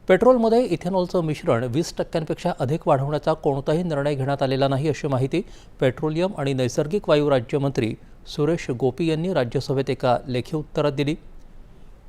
पेट्रोलमध्ये इथेनॉलचं मिश्रण 20% अधिक वाढवण्याचा कोणताही निर्णय घेण्यात आलेला नाही, अशी माहिती पेट्रोलियम आणि नैसर्गिक वायू राज्यमंत्री सुरेश गोपी यांनी राज्यसभेत एका लेखी उत्तरात दिली।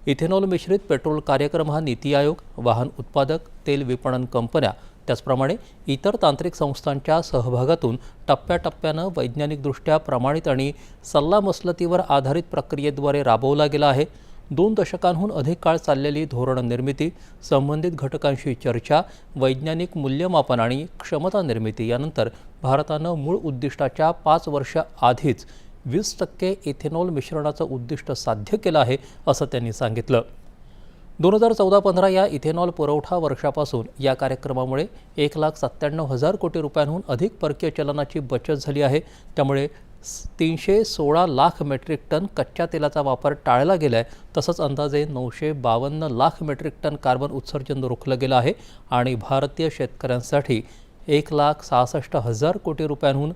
इथेनॉल मिश्रित पेट्रोल कार्यक्रम हा नीती आयोग, वाहन उत्पादक, तेल विपणन कंपन्या, त्याचप्रमाणे इतर तांत्रिक संस्थांच्या सहभागातून टप्प्याटप्प्यानं वैज्ञानिकदृष्ट्या प्रमाणित आणि सल्लामसलतीवर आधारित प्रक्रियेद्वारे राबवला गेला आहे। 2 दशकांहून अधिक काळ चाललेली धोरण निर्मिती, संबंधित घटकांशी चर्चा, वैज्ञानिक मूल्यमापन आणि क्षमता निर्मिती यानंतर भारतानं मूळ उद्दिष्टाच्या 5 वर्ष आधीच 20% इथेनॉल मिश्रणाचं उद्दिष्ट साध्य केलं आहे, असं त्यांनी सांगितलं। 2014-15 या इथेनॉल पुरवठा वर्षापासून या कार्यक्रमामुळे 1,97,000 कोटी रुपयांहून अधिक परकीय चलनाची बचत झाली आहे। त्यामुळे 316 लाख मेट्रिक टन कच्च्या तेलाचा वापर टाळला गेला आहे। तसंच अंदाजे 952 लाख मेट्रिक टन कार्बन उत्सर्जन रोखलं गेलं आहे आणि भारतीय शेतकऱ्यांसाठी 1,66,000 कोटी रुपयांहून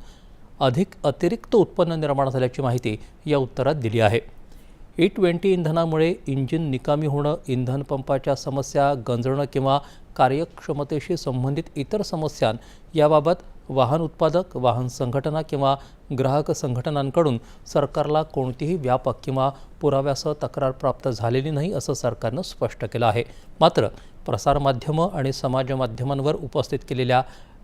अधिक अतिरिक्त उत्पन्न निर्माण झाल्याची माहिती या उत्तरात दिली आहे। E20 इंधनामुळे इंजिन निकामी होणं, इंधन पंपाच्या समस्या, गंजणं किंवा कार्यक्षमतेशी संबंधित इतर समस्या याबाबत वाहन उत्पादक, वाहन संघटना किंवा ग्राहक संघटनांकडून सरकारला कोणतीही व्यापक किंवा पुराव्यासह तक्रार प्राप्त झालेली नाही, असं सरकारनं स्पष्ट केलं आहे। मात्र प्रसारमाध्यमं आणि समाज माध्यमांवर उपस्थित केलेल्या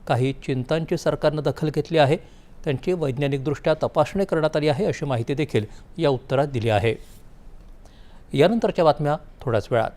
काही चिंतांची सरकारनं दखल घेतली आहे। त्यांची वैज्ञानिकदृष्ट्या तपासणी करण्यात आली आहे, अशी माहिती देखील या उत्तरात दिली आहे। यानंतरच्या बातम्या थोड्याच वेळात।